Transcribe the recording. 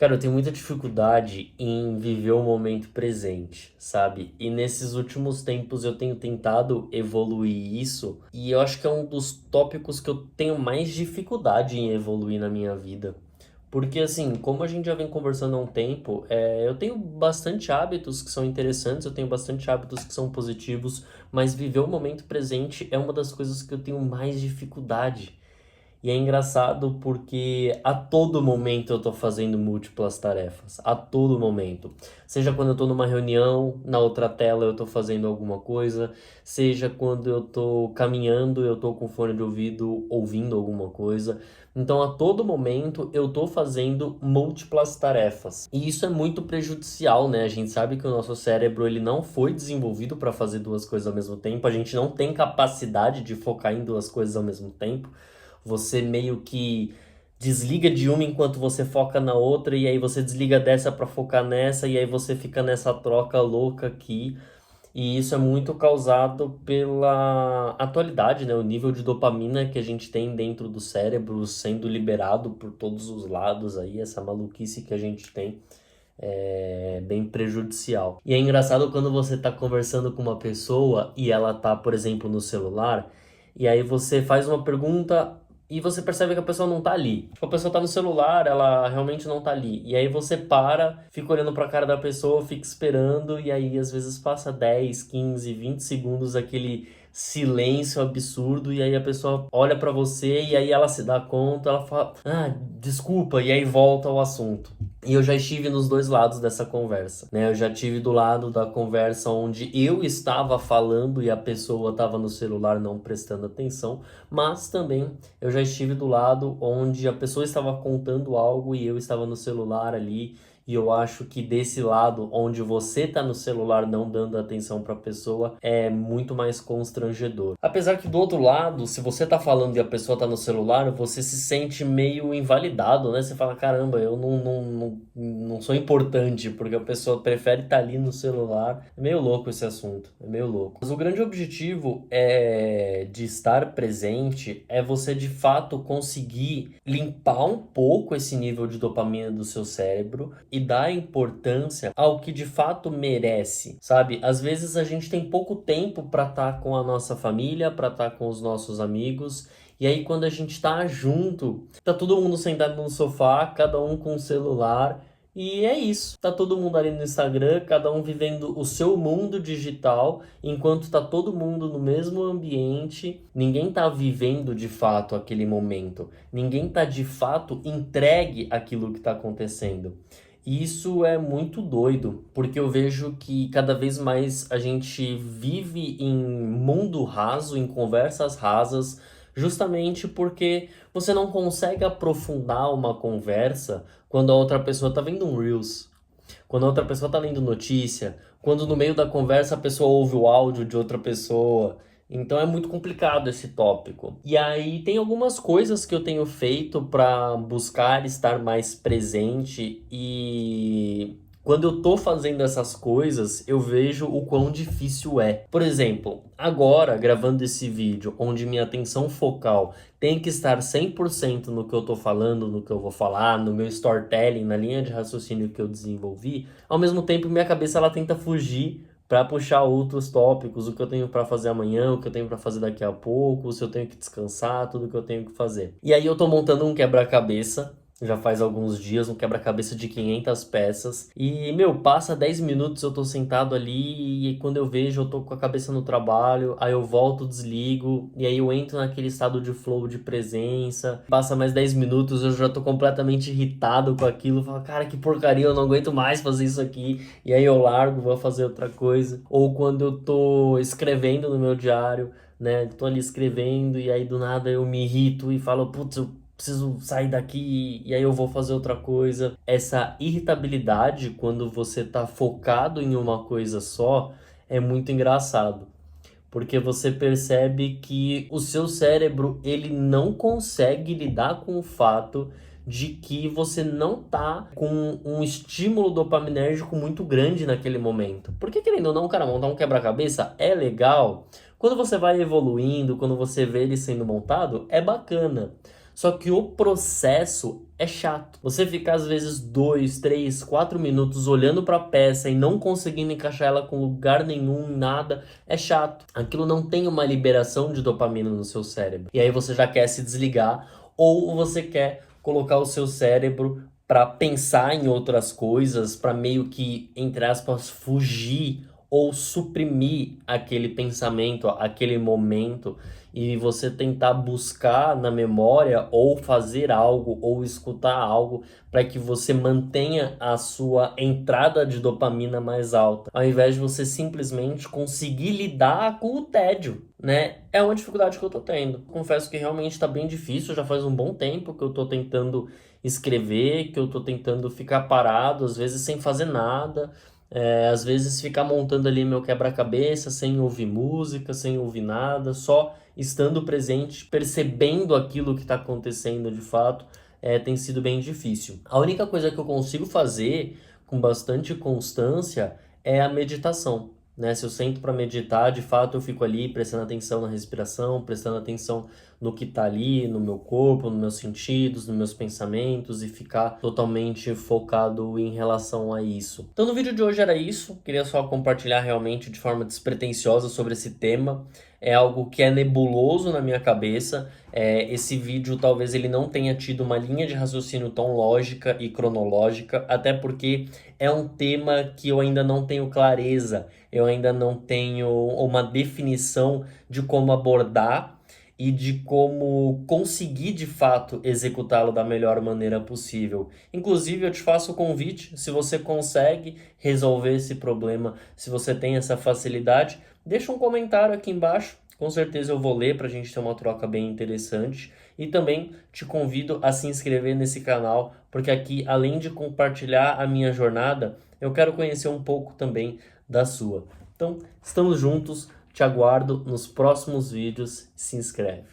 Cara, eu tenho muita dificuldade em viver o momento presente, sabe? E nesses últimos tempos eu tenho tentado evoluir isso, e eu acho que é um dos tópicos que eu tenho mais dificuldade em evoluir na minha vida. Porque, assim, como a gente já vem conversando há um tempo, eu tenho bastante hábitos que são interessantes, eu tenho bastante hábitos que são positivos, mas viver o momento presente é uma das coisas que eu tenho mais dificuldade. E é engraçado porque a todo momento eu tô fazendo múltiplas tarefas. A todo momento. Seja quando eu tô numa reunião, na outra tela eu tô fazendo alguma coisa. Seja quando eu tô caminhando, eu tô com fone de ouvido ouvindo alguma coisa. Então, a todo momento eu tô fazendo múltiplas tarefas. E isso é muito prejudicial, né? A gente sabe que o nosso cérebro ele não foi desenvolvido para fazer duas coisas ao mesmo tempo. A gente não tem capacidade de focar em duas coisas ao mesmo tempo. Você meio que desliga de uma enquanto você foca na outra, e aí você desliga dessa para focar nessa, e aí você fica nessa troca louca aqui. E isso é muito causado pela atualidade, né? O nível de dopamina que a gente tem dentro do cérebro sendo liberado por todos os lados aí, essa maluquice que a gente tem é bem prejudicial. E é engraçado quando você tá conversando com uma pessoa e ela tá, por exemplo, no celular, e aí você faz uma pergunta e você percebe que a pessoa não tá ali. Tipo, a pessoa tá no celular, ela realmente não tá ali. E aí você para, fica olhando pra cara da pessoa, fica esperando, e aí às vezes passa 10, 15, 20 segundos aquele silêncio absurdo, e aí a pessoa olha pra você e aí ela se dá conta, ela fala: "Ah, desculpa", e aí volta ao assunto. E eu já estive nos dois lados dessa conversa, né? Eu já estive do lado da conversa onde eu estava falando e a pessoa estava no celular não prestando atenção, mas também eu já estive do lado onde a pessoa estava contando algo e eu estava no celular ali. E eu acho que desse lado, onde você tá no celular não dando atenção para a pessoa, é muito mais constrangedor. Apesar que do outro lado, se você tá falando e a pessoa tá no celular, você se sente meio invalidado, né? Você fala: caramba, eu não sou importante, porque a pessoa prefere estar ali no celular. É meio louco esse assunto, é meio louco. Mas o grande objetivo de estar presente é você de fato conseguir limpar um pouco esse nível de dopamina do seu cérebro e dar importância ao que de fato merece, sabe? Às vezes a gente tem pouco tempo para estar com a nossa família, para estar com os nossos amigos. E aí, quando a gente tá junto, tá todo mundo sentado no sofá, cada um com o celular. E é isso. Tá todo mundo ali no Instagram, cada um vivendo o seu mundo digital, enquanto tá todo mundo no mesmo ambiente. Ninguém tá vivendo de fato aquele momento. Ninguém tá de fato entregue àquilo que tá acontecendo. E isso é muito doido, porque eu vejo que cada vez mais a gente vive em mundo raso, em conversas rasas, justamente porque você não consegue aprofundar uma conversa quando a outra pessoa tá vendo um Reels, quando a outra pessoa tá lendo notícia, quando no meio da conversa a pessoa ouve o áudio de outra pessoa. Então é muito complicado esse tópico. E aí tem algumas coisas que eu tenho feito para buscar estar mais presente, e quando eu tô fazendo essas coisas, eu vejo o quão difícil é. Por exemplo, agora gravando esse vídeo, onde minha atenção focal tem que estar 100% no que eu tô falando, no que eu vou falar, no meu storytelling, na linha de raciocínio que eu desenvolvi, ao mesmo tempo minha cabeça ela tenta fugir para puxar outros tópicos, o que eu tenho para fazer amanhã, o que eu tenho para fazer daqui a pouco, se eu tenho que descansar, tudo que eu tenho que fazer. E aí eu tô montando um quebra-cabeça, já faz alguns dias, um quebra-cabeça de 500 peças. E, meu, passa 10 minutos eu tô sentado ali e quando eu vejo eu tô com a cabeça no trabalho, aí eu volto, desligo, e aí eu entro naquele estado de flow de presença. Passa mais 10 minutos, eu já tô completamente irritado com aquilo, falo: cara, que porcaria, eu não aguento mais fazer isso aqui. E aí eu largo, vou fazer outra coisa. Ou quando eu tô escrevendo no meu diário, né? Tô ali escrevendo e aí do nada eu me irrito e falo: putz, eu preciso sair daqui e aí eu vou fazer outra coisa. Essa irritabilidade, quando você tá focado em uma coisa só, é muito engraçado. Porque você percebe que o seu cérebro, ele não consegue lidar com o fato de que você não tá com um estímulo dopaminérgico muito grande naquele momento. Porque, querendo ou não, cara, montar um quebra-cabeça é legal. Quando você vai evoluindo, quando você vê ele sendo montado, é bacana. Só que o processo é chato. Você ficar às vezes 2, 3, 4 minutos olhando para a peça e não conseguindo encaixar ela com lugar nenhum, nada, é chato. Aquilo não tem uma liberação de dopamina no seu cérebro. E aí você já quer se desligar ou você quer colocar o seu cérebro para pensar em outras coisas, para meio que, entre aspas, fugir ou suprimir aquele pensamento, aquele momento, e você tentar buscar na memória ou fazer algo ou escutar algo para que você mantenha a sua entrada de dopamina mais alta, ao invés de você simplesmente conseguir lidar com o tédio, né? É uma dificuldade que eu tô tendo. Confesso que realmente tá bem difícil, já faz um bom tempo que eu tô tentando escrever, que eu tô tentando ficar parado, às vezes sem fazer nada. Às vezes ficar montando ali meu quebra-cabeça sem ouvir música, sem ouvir nada, só estando presente, percebendo aquilo que está acontecendo de fato, tem sido bem difícil. A única coisa que eu consigo fazer com bastante constância é a meditação. Né? Se eu sento para meditar, de fato eu fico ali prestando atenção na respiração, prestando atenção no que está ali, no meu corpo, nos meus sentidos, nos meus pensamentos e ficar totalmente focado em relação a isso. Então no vídeo de hoje era isso, queria só compartilhar realmente de forma despretensiosa sobre esse tema. É algo que é nebuloso na minha cabeça. Esse vídeo talvez ele não tenha tido uma linha de raciocínio tão lógica e cronológica, até porque é um tema que eu ainda não tenho clareza, eu ainda não tenho uma definição de como abordar e de como conseguir de fato executá-lo da melhor maneira possível. Inclusive, eu te faço o convite, se você consegue resolver esse problema, se você tem essa facilidade, deixa um comentário aqui embaixo, com certeza eu vou ler para a gente ter uma troca bem interessante. E também te convido a se inscrever nesse canal, porque aqui, além de compartilhar a minha jornada, eu quero conhecer um pouco também da sua. Então, estamos juntos, te aguardo nos próximos vídeos, se inscreve.